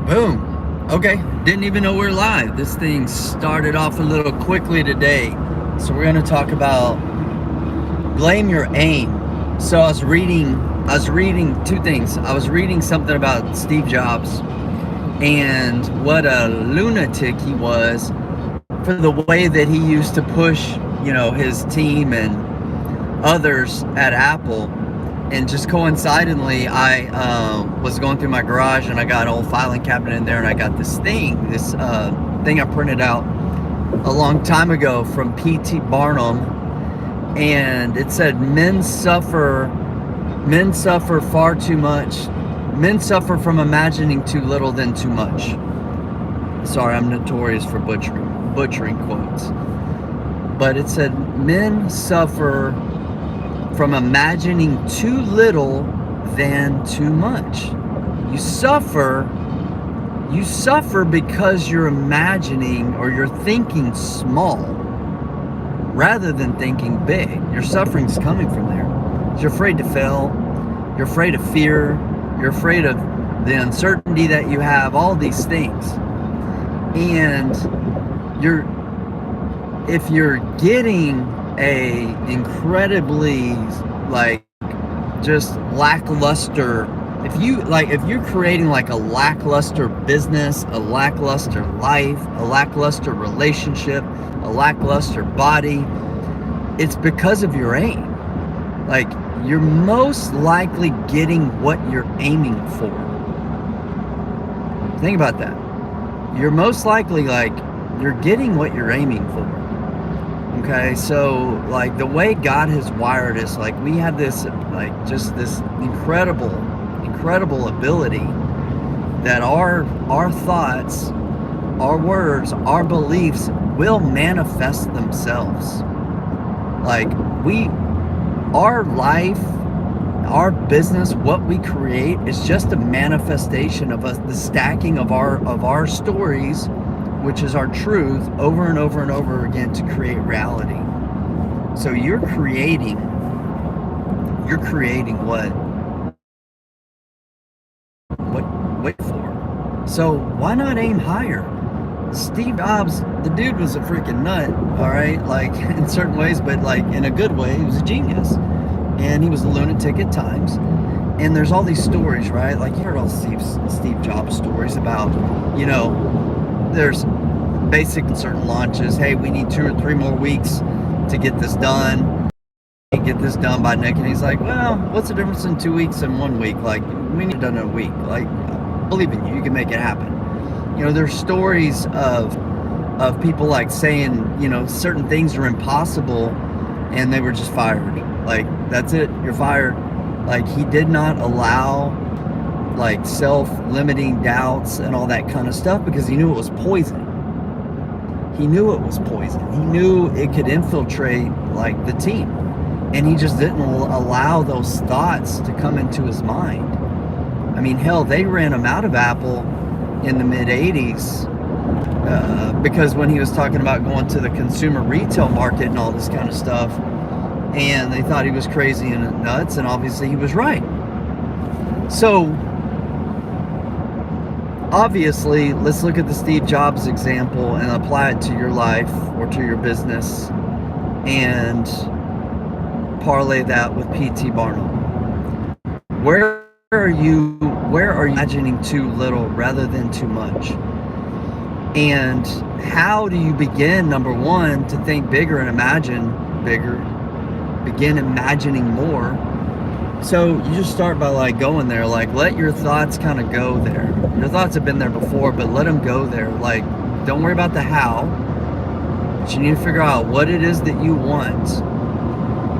Boom. Okay, didn't even know we're live. This thing started off a little quickly today. So we're going to talk about blame your aim. So I was reading two things. I was reading something about Steve Jobs and what a lunatic he was for the way that he used to push, his team and others at Apple. And just coincidentally, I was going through my garage and I got an old filing cabinet in there, and I got this thing I printed out a long time ago from P.T. Barnum, and it said men suffer far too much. Men suffer from imagining too little than too much. Sorry, I'm notorious for butchering quotes. But it said men suffer from imagining too little than too much. You suffer because you're imagining or you're thinking small rather than thinking big. Your suffering's coming from there. You're afraid to fail. You're afraid of fear. You're afraid of the uncertainty that you have, all these things. And if you're getting a incredibly just lackluster, if you're creating like a lackluster business, a lackluster life, a lackluster relationship, a lackluster body, it's because of your aim. Like, you're most likely getting what you're aiming for. Think about that. You're most likely you're getting what you're aiming for. Okay, so the way God has wired us, we have this just this incredible ability that our thoughts, our words, our beliefs will manifest themselves. Our life, our business, what we create is just a manifestation of the stacking of our stories, which is our truth, over and over and over again to create reality. So you're creating what wait for. So why not aim higher? Steve Jobs, the dude was a freaking nut, all right, in certain ways, but in a good way, he was a genius. And he was a lunatic at times. And there's all these stories, right? You heard all Steve Jobs stories about, there's basic certain launches. Hey, we need 2 or 3 more weeks to get this done. Get this done by next. And he's like, well, what's the difference in 2 weeks and 1 week? We need it done in a week. Believe in you, you can make it happen. There's stories of people saying, certain things are impossible, and they were just fired. That's it, you're fired. He did not allow self-limiting doubts and all that kind of stuff because he knew it was poison. He knew it was poison. He knew it could infiltrate the team. And he just didn't allow those thoughts to come into his mind. I mean, hell, they ran him out of Apple in the mid-'80s because when he was talking about going to the consumer retail market and all this kind of stuff, and they thought he was crazy and nuts, and obviously he was right. So obviously, let's look at the Steve Jobs example and apply it to your life or to your business and parlay that with P.T. Barnum. Where are you imagining too little rather than too much? And how do you begin, number one, to think bigger and imagine bigger? Begin imagining more. So you just start by going there. Let your thoughts kind of go there. Your thoughts have been there before, but let them go there. Don't worry about the how, but you need to figure out what it is that you want.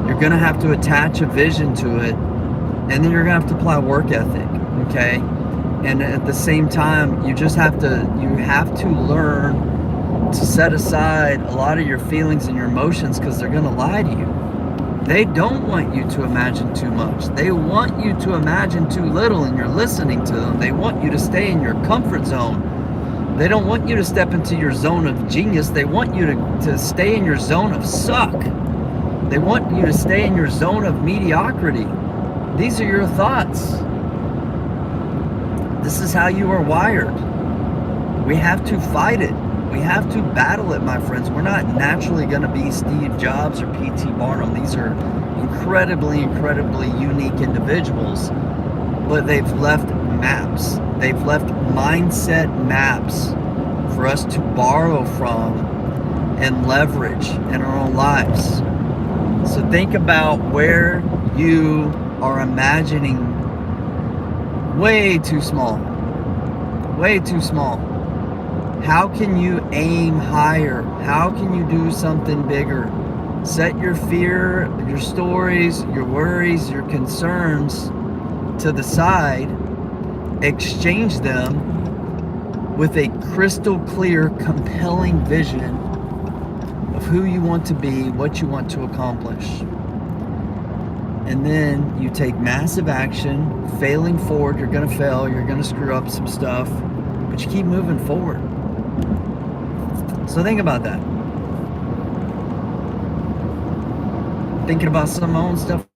You're gonna have to attach a vision to it, and then you're gonna have to apply work ethic. Okay, and at the same time, you have to learn to set aside a lot of your feelings and your emotions, because they're gonna lie to you. They don't want you to imagine too much. They want you to imagine too little, and you're listening to them. They want you to stay in your comfort zone. They don't want you to step into your zone of genius. They want you to stay in your zone of suck. They want you to stay in your zone of mediocrity. These are your thoughts. This is how you are wired. We have to fight it. We have to battle it, my friends. We're not naturally going to be Steve Jobs or P.T. Barnum. These are incredibly unique individuals, but they've left maps. They've left mindset maps for us to borrow from and leverage in our own lives. So think about where you are imagining way too small. Way too small. How can you aim higher? How can you do something bigger? Set your fear, your stories, your worries, your concerns to the side. Exchange them with a crystal clear, compelling vision of who you want to be, what you want to accomplish. And then you take massive action. Failing forward, you're going to fail, you're going to screw up some stuff, but you keep moving forward. So think about that. Thinking about some of my own stuff.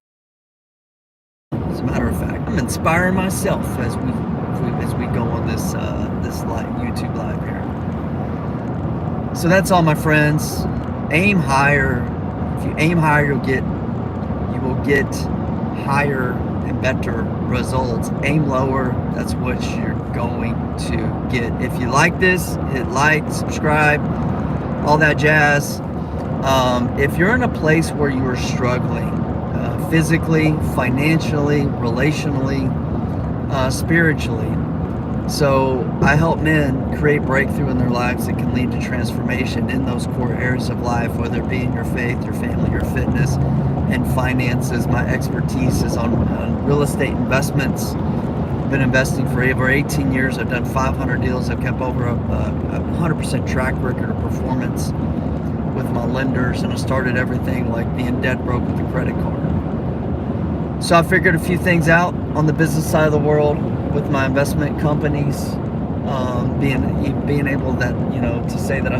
As a matter of fact, I'm inspiring myself as we go on this live YouTube live here. So that's all, my friends. Aim higher. If you aim higher, you will get higher and better results. Aim lower, that's what you're going to get. If you like this, hit like, subscribe, all that jazz. If you're in a place where you are struggling physically, financially, relationally, spiritually, so I help men create breakthrough in their lives that can lead to transformation in those core areas of life, whether it be in your faith, your family, your fitness, and finances. My expertise is on real estate investments. I've been investing for over 18 years. I've done 500 deals. I've kept over a 100% track record of performance with my lenders, and I started everything like being dead broke with a credit card. So I figured a few things out on the business side of the world with my investment companies, being able that, to say that I